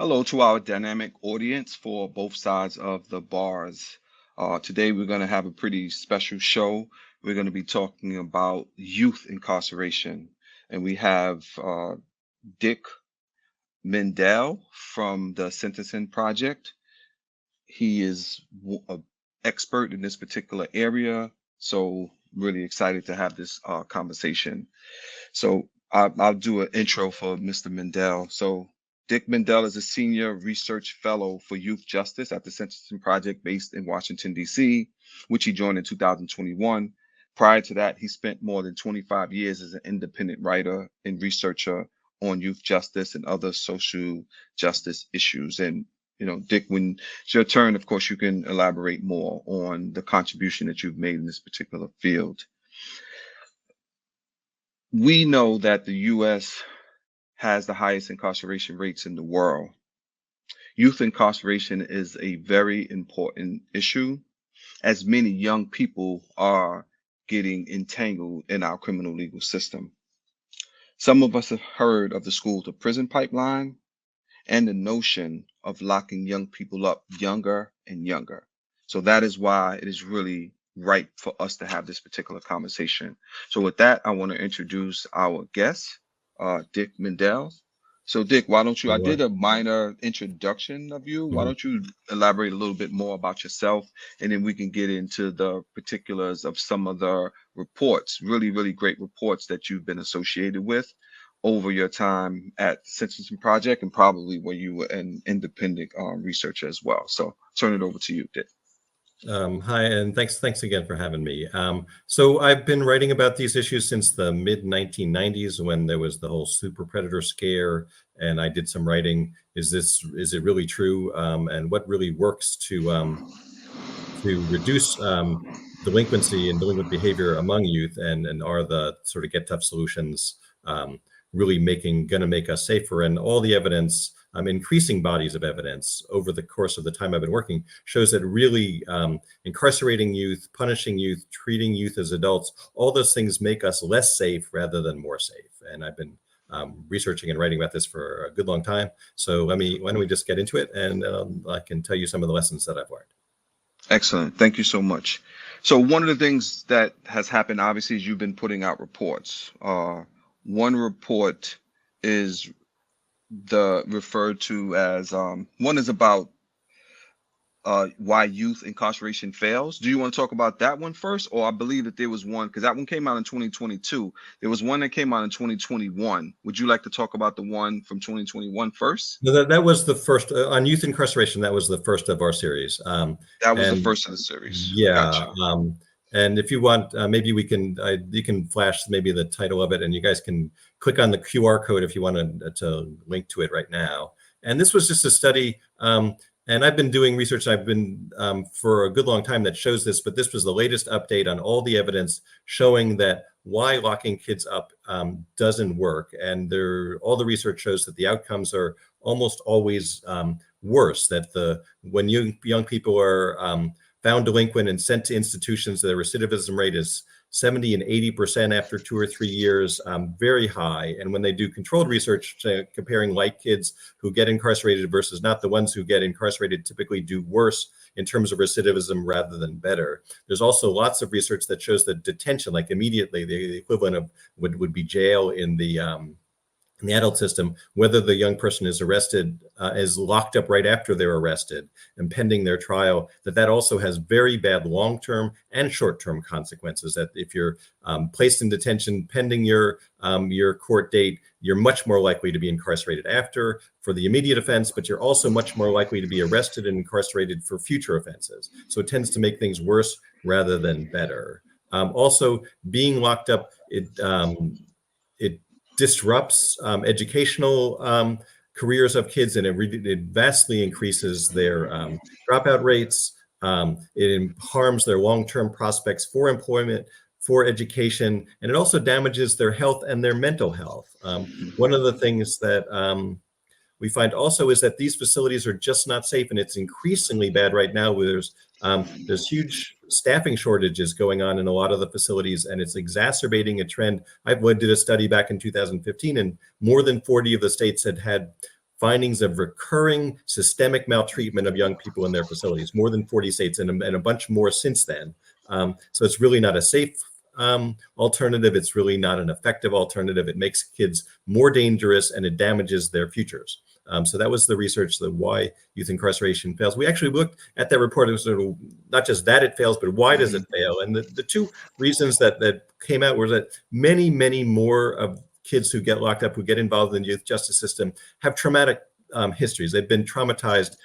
Hello to our dynamic audience for both sides of the bars. Today, we're going to have a pretty special show. We're going to be talking about youth incarceration. And we have Dick Mendel from the Sentencing Project. He is an expert in this particular area. So, really excited to have this conversation. So I'll do an intro for Mr. Mendel. So Dick Mendel is a senior research fellow for youth justice at the Sentencing Project based in Washington, D.C., which he joined in 2021. Prior to that, he spent more than 25 years as an independent writer and researcher on youth justice and other social justice issues. And Dick, when it's your turn, of course, you can elaborate more on the contribution that you've made in this particular field. We know that the U.S. has the highest incarceration rates in the world. Youth incarceration is a very important issue, as many young people are getting entangled in our criminal legal system. Some of us have heard of the school to prison pipeline and the notion of locking young people up younger and younger. So that is why it is really right for us to have this particular conversation. So with that, I want to introduce our guest, Dick Mendel. So Dick, why don't you, I did a minor introduction of you. Why don't you elaborate a little bit more about yourself, and then we can get into the particulars of some of the reports, really, really great reports that you've been associated with over your time at the Sentencing Project, and probably when you were an independent researcher as well. So turn it over to you, Dick. Hi, and thanks again for having me. So I've been writing about these issues since the mid 1990s when there was the whole super predator scare, and I did some writing. Is it really true? And what really works to reduce delinquency and delinquent behavior among youth, and are the sort of get tough solutions really gonna make us safer? And all the evidence, increasing bodies of evidence over the course of the time I've been working, shows that really incarcerating youth, punishing youth, treating youth as adults, all those things make us less safe rather than more safe. And I've been researching and writing about this for a good long time. So why don't we just get into it, and I can tell you some of the lessons that I've learned. Excellent. Thank you so much. So one of the things that has happened, obviously, is you've been putting out reports. One report is referred to as one is about why youth incarceration fails. Do you want to talk about that one first? Or I believe that there was one, because that one came out in 2022. There was one that came out in 2021. Would you like to talk about the one from 2021 first? No, that was the first on youth incarceration. That was the first of our series. That was the first of the series. Yeah. Gotcha. And if you want, maybe you can flash maybe the title of it, and you guys can click on the QR code if you want to link to it right now. And this was just a study, and I've been doing research. I've been for a good long time that shows this, but this was the latest update on all the evidence showing that why locking kids up doesn't work. And all the research shows that the outcomes are almost always worse. That when young people are found delinquent and sent to institutions, the recidivism rate is 70 and 80% after 2 or 3 years, very high. And when they do controlled research comparing like kids who get incarcerated versus not, the ones who get incarcerated typically do worse in terms of recidivism rather than better. There's also lots of research that shows that detention, like immediately, the equivalent of would be jail in the adult system, whether the young person is arrested, is locked up right after they're arrested and pending their trial, that also has very bad long-term and short-term consequences. That if you're placed in detention pending your court date, you're much more likely to be incarcerated after for the immediate offense, but you're also much more likely to be arrested and incarcerated for future offenses. So it tends to make things worse rather than better. Also, being locked up, it disrupts educational careers of kids, and it vastly increases their dropout rates. It harms their long-term prospects for employment, for education, and it also damages their health and their mental health. One of the things that we find also is that these facilities are just not safe, and it's increasingly bad right now. Where there's huge staffing shortages going on in a lot of the facilities, and it's exacerbating a trend. I did a study back in 2015, and more than 40 of the states had findings of recurring systemic maltreatment of young people in their facilities, more than 40 states, and a bunch more since then. So it's really not a safe alternative. It's really not an effective alternative. It makes kids more dangerous and it damages their futures. So that was the research, the why youth incarceration fails. We actually looked at that report. It was sort of not just that it fails, but why does it fail? And the two reasons that came out were that many, many more of kids who get locked up, who get involved in the youth justice system, have traumatic histories. They've been traumatized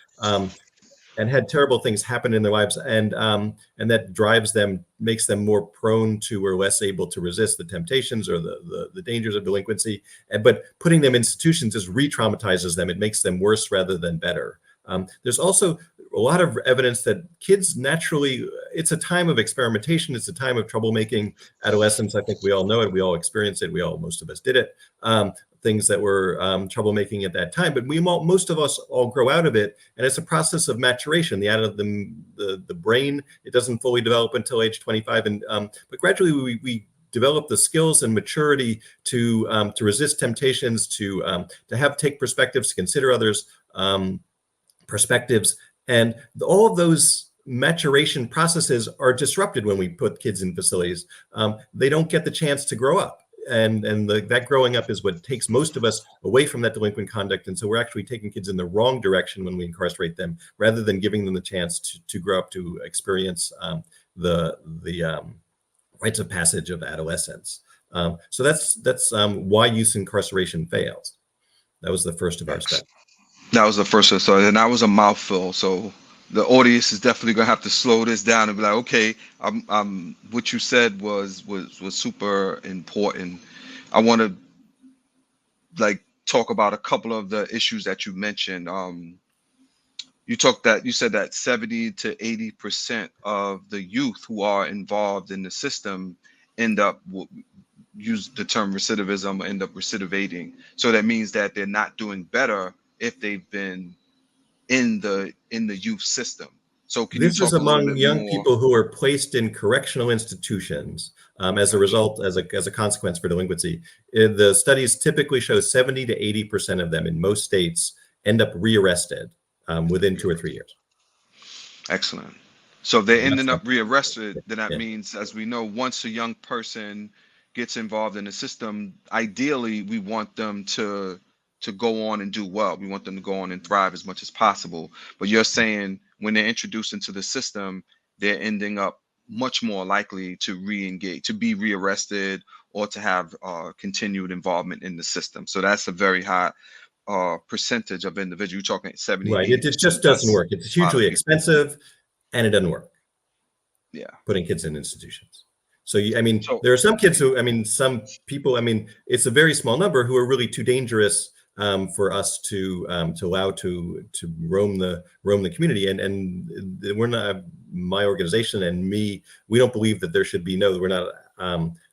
and had terrible things happen in their lives, and that drives them, makes them more prone to or less able to resist the temptations or the dangers of delinquency. But putting them in institutions just re-traumatizes them. It makes them worse rather than better. There's also a lot of evidence that kids naturally, it's a time of experimentation. It's a time of troublemaking. Adolescence, I think we all know it. We all experience it. Most of us did it. Things that were troublemaking at that time, but most of us all grow out of it, and it's a process of maturation. The brain, it doesn't fully develop until age 25, and but gradually we develop the skills and maturity to resist temptations, to take perspectives, to consider others' perspectives, and all of those maturation processes are disrupted when we put kids in facilities. They don't get the chance to grow up. And that growing up is what takes most of us away from that delinquent conduct. And so we're actually taking kids in the wrong direction when we incarcerate them, rather than giving them the chance to grow up, to experience the rites of passage of adolescence. So that's why youth incarceration fails. That was the first of our studies. That was the first of so, and that was a mouthful. So the audience is definitely gonna have to slow this down and be like, okay, what you said was super important. I want to talk about a couple of the issues that you mentioned. You said that 70 to 80% of the youth who are involved in the system end up use the term recidivism, end up recidivating. So that means that they're not doing better if they've been in the youth system. So can you talk a little bit more? This is among young people who are placed in correctional institutions as a result, as a consequence for delinquency. The studies typically show 70 to 80% of them in most states end up rearrested within 2 or 3 years. Excellent. So if they're ending up rearrested, then that means, as we know, once a young person gets involved in the system, ideally we want them to go on and do well. We want them to go on and thrive as much as possible. But you're saying when they're introduced into the system, they're ending up much more likely to re-engage, to be rearrested, or to have continued involvement in the system. So that's a very high percentage of individuals. You're talking 70, right. It just doesn't work. It's hugely expensive, and it doesn't work. Yeah. Putting kids in institutions. So, there are some kids who, some people, it's a very small number who are really too dangerous for us to allow to roam the community, and we're not, my organization and me, we don't believe that there should be we're not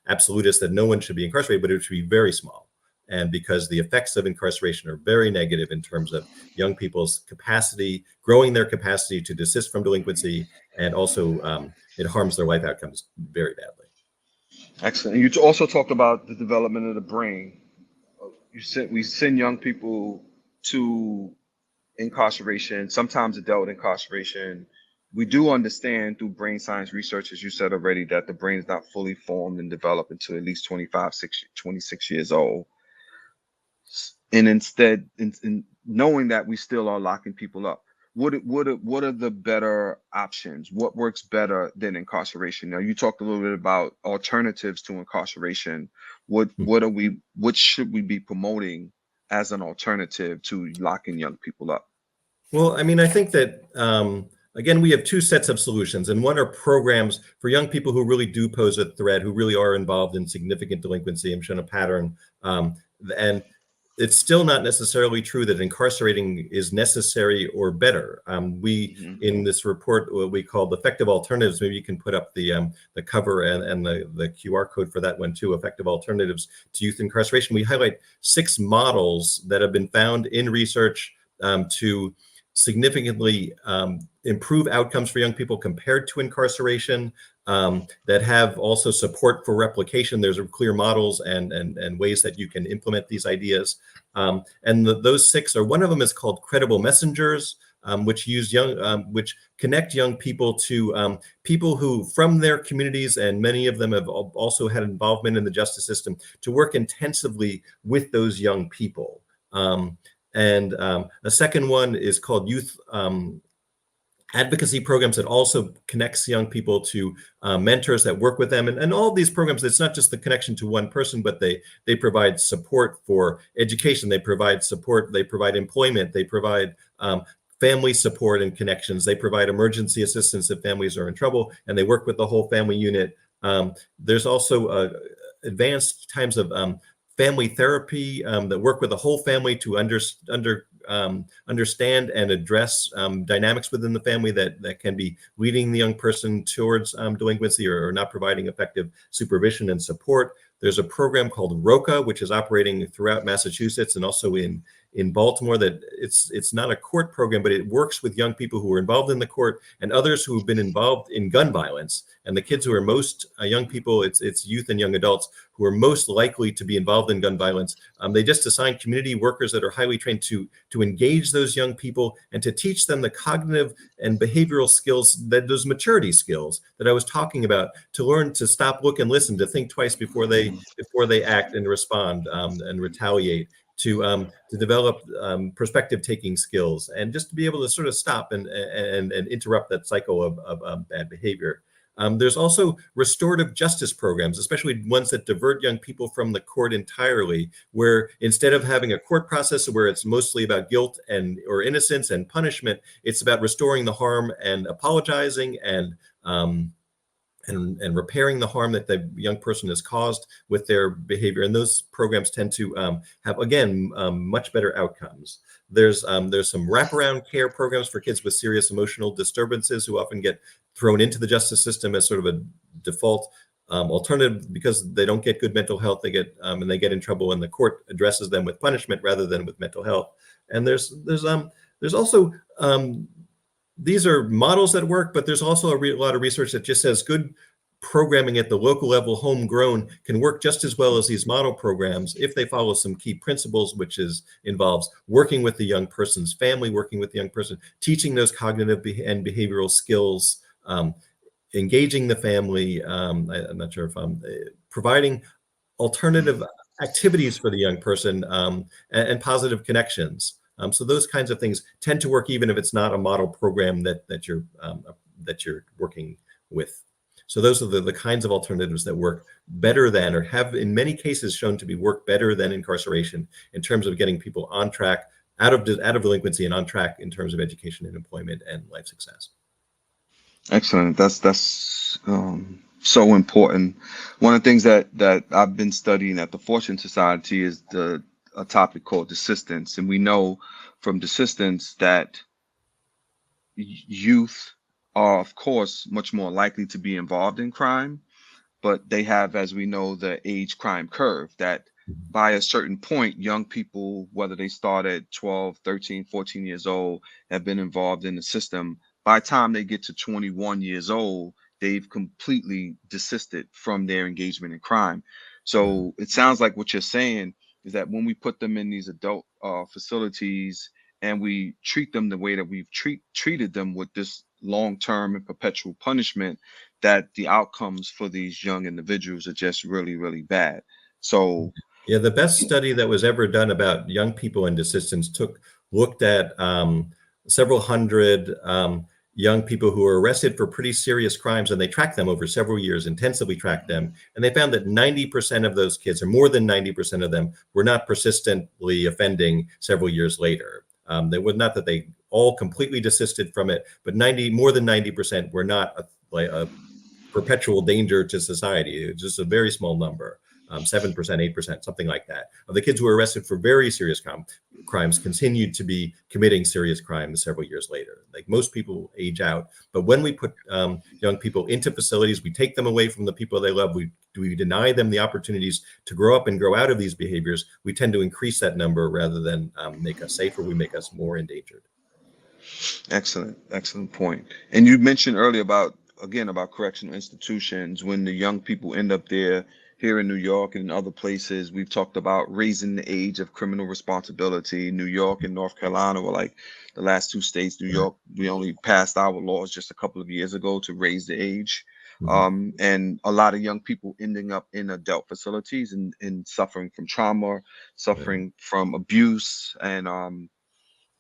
absolutists that no one should be incarcerated, but it should be very small. And because the effects of incarceration are very negative in terms of young people's capacity, growing their capacity to desist from delinquency, and also it harms their life outcomes very badly. Excellent. And you also talked about the development of the brain. We send young people to incarceration, sometimes adult incarceration. We do understand through brain science research, as you said already, that the brain is not fully formed and developed until at least 26 years old. And instead, in knowing that we still are locking people up, what are the better options? What works better than incarceration? Now, you talked a little bit about alternatives to incarceration. What should we be promoting as an alternative to locking young people up? Well, I think that again, we have two sets of solutions, and one are programs for young people who really do pose a threat, who really are involved in significant delinquency and shown a pattern. And it's still not necessarily true that incarcerating is necessary or better. In this report, what we called effective alternatives, maybe you can put up the cover and the QR code for that one too, effective alternatives to youth incarceration. We highlight 6 models that have been found in research to significantly improve outcomes for young people compared to incarceration. that have also support for replication. There's clear models and ways that you can implement these ideas. And those 6 are, one of them is called credible messengers, which which connect young people to people who from their communities, and many of them have also had involvement in the justice system, to work intensively with those young people. And a second one is called youth advocacy programs, that also connects young people to mentors that work with them. And all of these programs, it's not just the connection to one person, but they provide support for education, they provide support, they provide employment, they provide family support and connections, they provide emergency assistance if families are in trouble, and they work with the whole family unit. There's also advanced times of family therapy that work with the whole family to understand and address dynamics within the family that can be leading the young person towards delinquency, or not providing effective supervision and support. There's a program called ROCA, which is operating throughout Massachusetts and also in Baltimore, that it's not a court program, but it works with young people who are involved in the court and others who have been involved in gun violence. And the kids who are most young people, it's youth and young adults who are most likely to be involved in gun violence. They just assign community workers that are highly trained to engage those young people and to teach them the cognitive and behavioral skills, those maturity skills that I was talking about, to learn to stop, look, and listen, to think twice before they act and respond and retaliate, to develop perspective taking skills, and just to be able to sort of stop and interrupt that cycle of bad behavior. There's also restorative justice programs, especially ones that divert young people from the court entirely, where instead of having a court process where it's mostly about guilt or innocence and punishment, it's about restoring the harm and apologizing and repairing the harm that the young person has caused with their behavior. And those programs tend to have, again, much better outcomes. There's some wraparound care programs for kids with serious emotional disturbances who often get thrown into the justice system as sort of a default alternative because they don't get good mental health. They get in trouble, and the court addresses them with punishment rather than with mental health. And there's also these are models that work, but there's also a lot of research that just says good programming at the local level, homegrown, can work just as well as these model programs if they follow some key principles, which involves working with the young person's family, working with the young person, teaching those cognitive and behavioral skills, engaging the family. I'm not sure if I'm providing alternative activities for the young person, and positive connections. So those kinds of things tend to work even if it's not a model program that you're working with. So those are the kinds of alternatives that work better than, or have in many cases shown to work better than, incarceration in terms of getting people on track out of delinquency and on track in terms of education and employment and life success. Excellent. That's so important. One of the things that I've been studying at the Fortune Society is a topic called desistance, and we know from desistance that youth are, of course, much more likely to be involved in crime, but they have, as we know, the age crime curve, that by a certain point, young people, whether they start at 12, 13, 14 years old, have been involved in the system. By the time they get to 21 years old, they've completely desisted from their engagement in crime. So it sounds like what you're saying is that when we put them in these adult facilities and we treat them the way that we've treated them with this long-term and perpetual punishment, that the outcomes for these young individuals are just really, really bad. So yeah, the best study that was ever done about young people in desistance looked at several hundred young people who were arrested for pretty serious crimes, and they tracked them over several years, intensively tracked them. And they found that 90% of those kids, or more than 90% of them, were not persistently offending several years later. They were not that they all completely desisted from it, but more than 90% were not a perpetual danger to society. It's just a very small number. 7%, 8%, something like that, of the kids who were arrested for very serious crimes continued to be committing serious crimes several years later. Like most people age out, but when we put young people into facilities, we take them away from the people they love, we deny them the opportunities to grow up and grow out of these behaviors, we tend to increase that number rather than make us safer, we make us more endangered. excellent point. And you mentioned earlier about again about correctional institutions, when the young people end up there here in New York and in other places. We've talked about raising the age of criminal responsibility. New York and North Carolina were like the last two states. New Right. York, we only passed our laws just a couple of years ago to raise the age. Mhm. And a lot of young people ending up in adult facilities and suffering from trauma, Right. suffering from abuse, and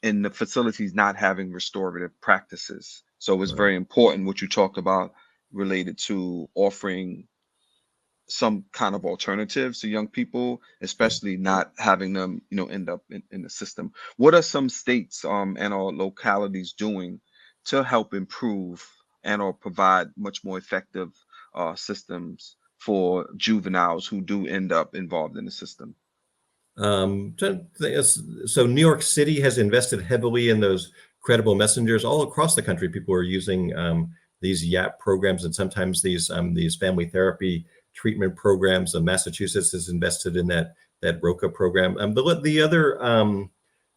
in the facilities not having restorative practices. So it's Right. very important what you talked about related to offering some kind of alternatives to young people, Yeah. especially not having them, end up in the system. What are some states and or localities doing to help improve and or provide much more effective systems for juveniles who do end up involved in the system? So New York City has invested heavily in those credible messengers all across the country. People are using these YAP programs and sometimes these family therapy treatment programs. Massachusetts has invested in that ROCA program. The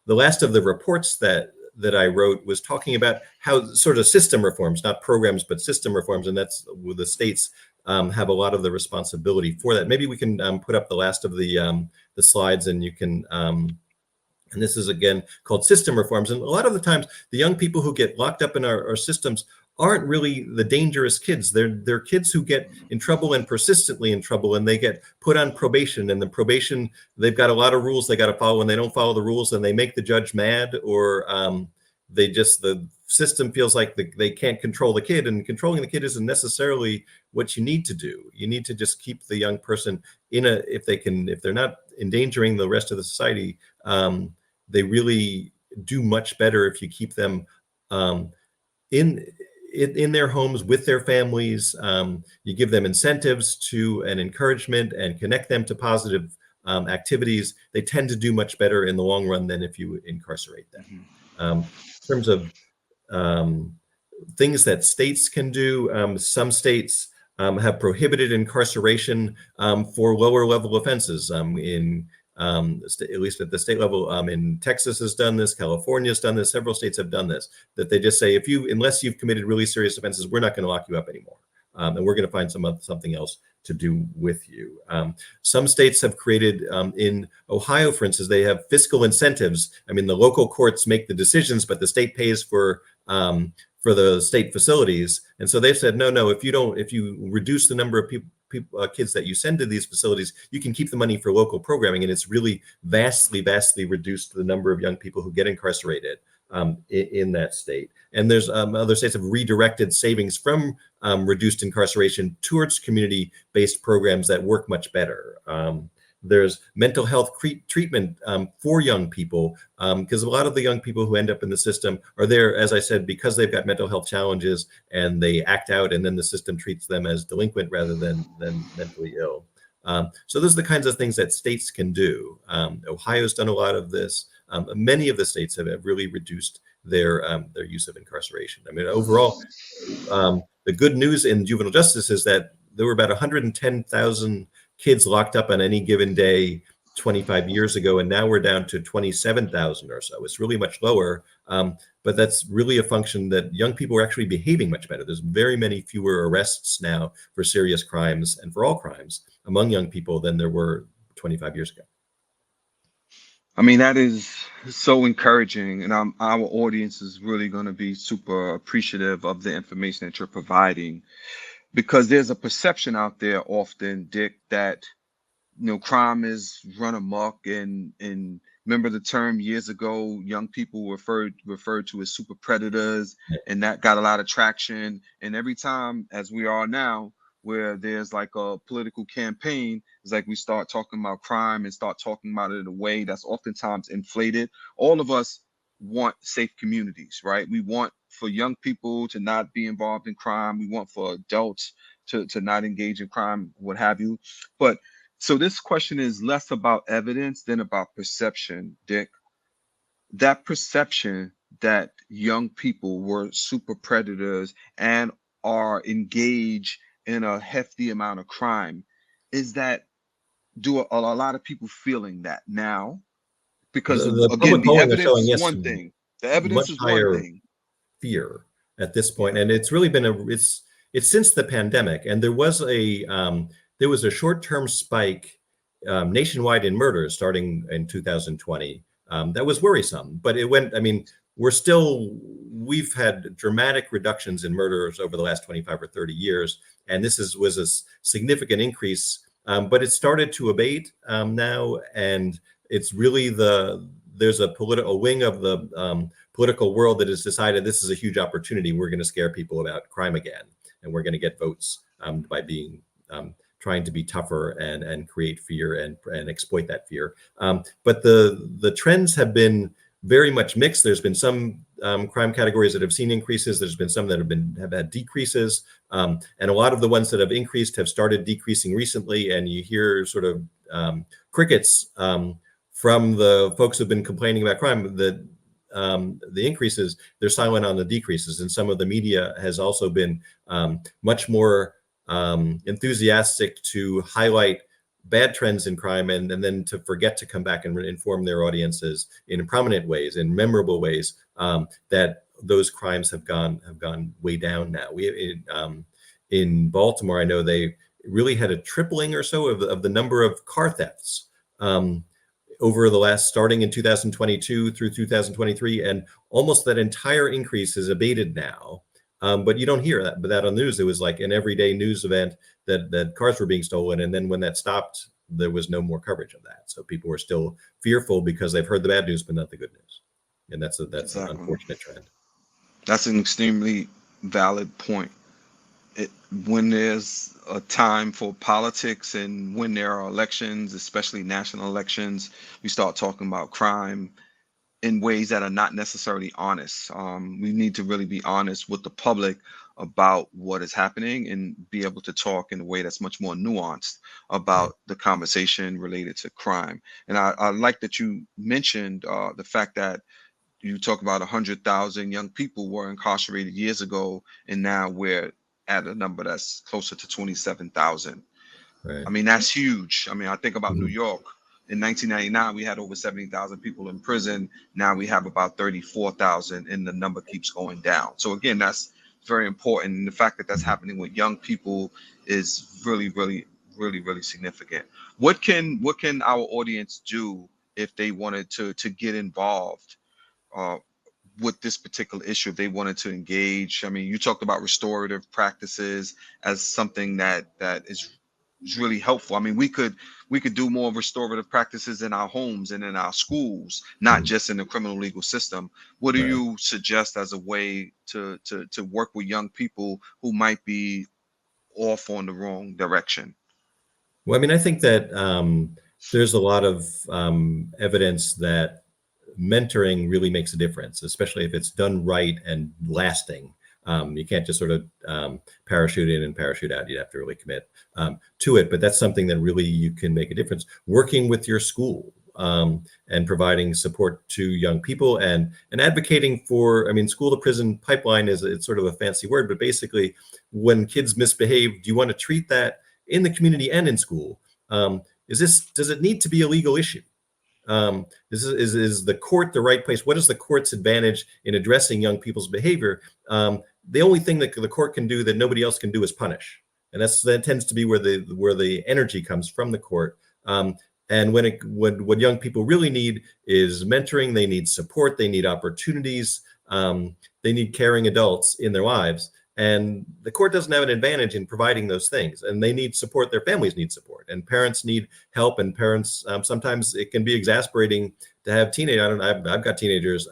last of the reports that I wrote was talking about how sort of system reforms, not programs, but system reforms, and that's where the states have a lot of the responsibility for that. Maybe we can put up the last of the slides, and you can. And this is again called system reforms. And a lot of the times, the young people who get locked up in our systems aren't really the dangerous kids. They're kids who get in trouble and persistently in trouble, and they get put on probation. And the probation, they've got a lot of rules they got to follow. When they don't follow the rules, then they make the judge mad, or the system feels like they can't control the kid, and controlling the kid isn't necessarily what you need to do. You need to just keep the young person if they're not endangering the rest of the society. They really do much better if you keep them um, in in their homes with their families. You give them incentives to and encouragement and connect them to positive activities. They tend to do much better in the long run than if you incarcerate them. Mhm. In terms of um, things that states can do. Some states have prohibited incarceration for lower level offenses. At least at the state level, in Texas has done this, California has done this, several states have done this. That they just say, unless you've committed really serious offenses, we're not going to lock you up anymore, and we're going to find something else to do with you. Some states have created, in Ohio, for instance, they have fiscal incentives. I mean, the local courts make the decisions, but the state pays for the state facilities. And so they've said, no, if you reduce the number of kids that you send to these facilities, you can keep the money for local programming. And it's really vastly reduced the number of young people who get incarcerated in that state. And there's other states have redirected savings from reduced incarceration towards community-based programs that work much better. There's mental health treatment for young people, because a lot of the young people who end up in the system are there, as I said, because they've got mental health challenges and they act out, and then the system treats them as delinquent rather than mentally ill. So those are the kinds of things that states can do. Ohio's done a lot of this. Many of the states have really reduced their use of incarceration. I mean, overall, the good news in juvenile justice is that there were about 110,000 kids locked up on any given day 25 years ago, and now we're down to 27,000 or so. It's really much lower, but that's really a function that young people are actually behaving much better. There's very many fewer arrests now for serious crimes and for all crimes among young people than there were 25 years ago. I mean, that is so encouraging, and our audience is really going to be super appreciative of the information that you're providing, because there's a perception out there often, Dick, that crime is run amok, and remember the term years ago, young people referred to as super predators, and that got a lot of traction. And every time, as we are now, where there's like a political campaign, it's like we start talking about crime and start talking about it in a way that's oftentimes inflated. All of us want safe communities, right? We want for young people to not be involved in crime. We want for adults to not engage in crime, what have you. But so this question is less about evidence than about perception, Dick. That perception that young people were super predators and are engaged in a hefty amount of crime, is that do a lot of people feeling that now? Because The again, public the polling are evidence showing, is yes, one thing. The evidence much is one higher thing. fear at this point, Yeah. and it's really been it's since the pandemic, and there was a short-term spike nationwide in murders starting in 2020. That was worrisome, but it went. I mean, we've had dramatic reductions in murders over the last 25 or 30 years, and was a significant increase. But it started to abate now, and it's really there's a wing of the political world that has decided this is a huge opportunity. We're going to scare people about crime again, and we're going to get votes by being trying to be tougher and create fear and exploit that fear. But the trends have been very much mixed. There's been some crime categories that have seen increases. There's been some that have had decreases, and a lot of the ones that have increased have started decreasing recently. And you hear sort of crickets from the folks who've been complaining about crime that the increases, they're silent on the decreases. And some of the media has also been much more enthusiastic to highlight bad trends in crime and then to forget to come back and inform their audiences in prominent ways, in memorable ways, that those crimes have gone way down now. In Baltimore, I know they really had a tripling or so of the number of car thefts over the starting in 2022 through 2023, and almost that entire increase is abated now. But you don't hear that on the news. It was like an everyday news event that cars were being stolen, and then when that stopped, there was no more coverage of that. So people were still fearful because they've heard the bad news, but not the good news, and that's an Exactly. unfortunate trend. That's an extremely valid point. It, when there's a time for politics and when there are elections, especially national elections, we start talking about crime in ways that are not necessarily honest. We need to really be honest with the public about what is happening and be able to talk in a way that's much more nuanced Right. about the conversation related to crime. And I like that you mentioned the fact that you talk about 100,000 young people were incarcerated years ago, and now we're at a number that's closer to 27,000. Right. I mean, that's huge. I mean, I think about New Mhm. York. In 1999, we had over 70,000 people in prison. Now we have about 34,000, and the number keeps going down. So again, that's very important. And the fact that that's Mhm. happening with young people is really, really, really, really significant. What can our audience do if they wanted to get involved uh, with this particular issue, if they wanted to engage? I mean, you talked about restorative practices as something that is really helpful. I mean, we could do more restorative practices in our homes and in our schools, not Mhm. just in the criminal legal system. What do Right. you suggest as a way to work with young people who might be off on the wrong direction? Well, I mean, I think that there's a lot of evidence that mentoring really makes a difference, especially if it's done right and lasting. You can't just sort of parachute in and parachute out. You'd have to really commit to it. But that's something that really you can make a difference. Working with your school and providing support to young people and advocating for. I mean, school to prison pipeline it's sort of a fancy word, but basically, when kids misbehave, do you want to treat that in the community and in school? Does it need to be a legal issue? Is the court the right place? What is the court's advantage in addressing young people's behavior? The only thing that the court can do that nobody else can do is punish, and that tends to be where the energy comes from the court. And what young people really need is mentoring. They need support. They need opportunities. They need caring adults in their lives. And the court doesn't have an advantage in providing those things. And they need support. Their families need support, and parents need help. And parents sometimes it can be exasperating to have teenagers. I've got teenagers.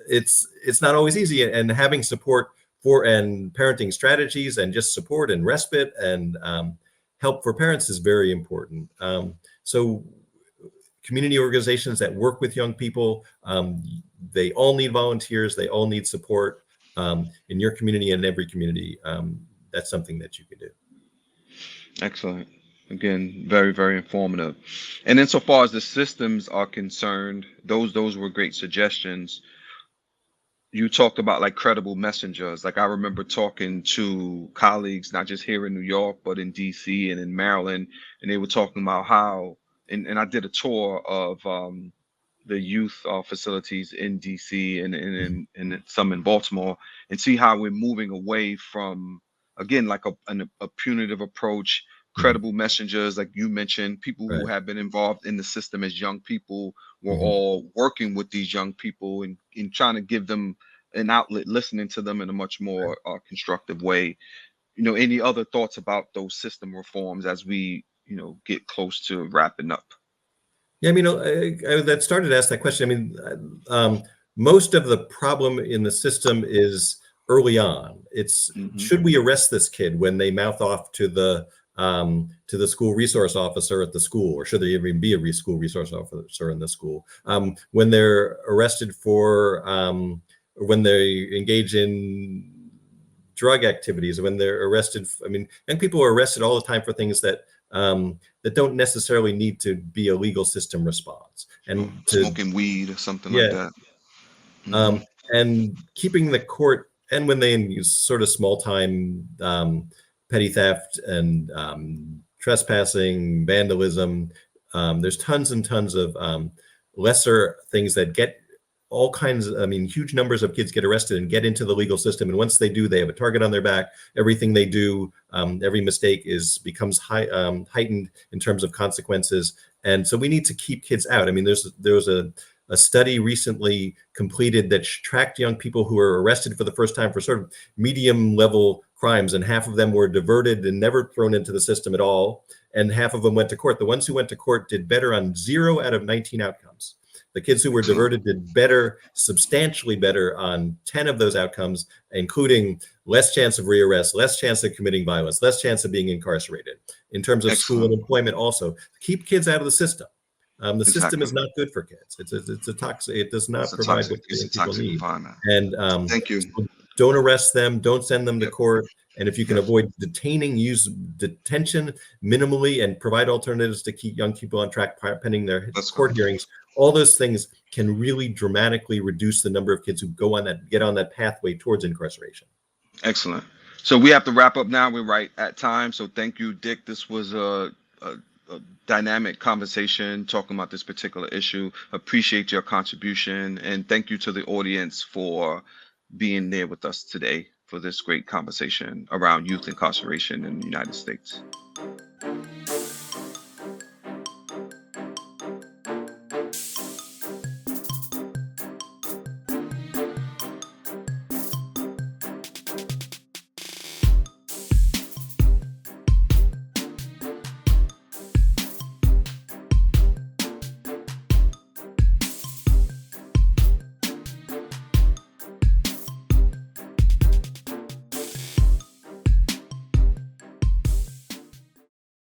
It's not always easy, and having support and parenting strategies and just support and respite and help for parents is very important. So community organizations that work with young people, they all need volunteers. They all need support in your community and in every community. That's something that you can do. Excellent. Again, very, very informative. And insofar as the systems are concerned, those were great suggestions. You talked about like credible messengers. Like I remember talking to colleagues, not just here in New York, but in DC and in Maryland, and they were talking about how, and I did a tour of the youth facilities in DC and Mhm. some in Baltimore, and see how we're moving away from again, like a punitive approach, Mhm. credible messengers, like you mentioned, people who Right. have been involved in the system as young people. We're Mhm. all working with these young people and in trying to give them an outlet, listening to them in a much more constructive way. Any other thoughts about those system reforms as we, get close to wrapping up? Yeah, I mean, that started to ask that question. I mean, most of the problem in the system is early on. It's Hmm. should we arrest this kid when they mouth off to the school resource officer at the school, or should there even be a school resource officer in the school? When they're arrested for when they engage in drug activities, when they're arrested. I mean, young people are arrested all the time for things that don't necessarily need to be a legal system response. Sure. And to Smoking weed or something like yeah, that. Hmm. um, and keeping the court, and when they use sort of small time petty theft and trespassing, vandalism, there's tons and tons of lesser things that get all kinds of, I mean, huge numbers of kids get arrested and get into the legal system. And once they do, they have a target on their back. Everything they do, every mistake becomes heightened in terms of consequences. And so we need to keep kids out. I mean, there was a study recently completed that tracked young people who were arrested for the first time for sort of medium level crimes, and half of them were diverted and never thrown into the system at all, and half of them went to court. The ones who went to court did better on 0 out of 19 outcomes. The kids who were Excellent. diverted did better, substantially better on 10 of those outcomes, including less chance of rearrest, less chance of committing violence, less chance of being incarcerated. In terms of school and Excellent. employment, also keep kids out of the system. The system Exactly. is not good for kids. It's a toxic. It does not It's a provide what toxic. It's a people toxic need. environment. And Thank you. so don't arrest them. Don't send them to Yep. court. And if you can Yep. avoid detaining, use detention minimally and provide alternatives to keep young people on track pending their Let's go. court hearings. All those things can really dramatically reduce the number of kids who get on that pathway towards incarceration. Excellent. So we have to wrap up now. We're right at time. So thank you, Dick. This was a dynamic conversation talking about this particular issue. Appreciate your contribution. And thank you to the audience for being there with us today for this great conversation around youth incarceration in the United States.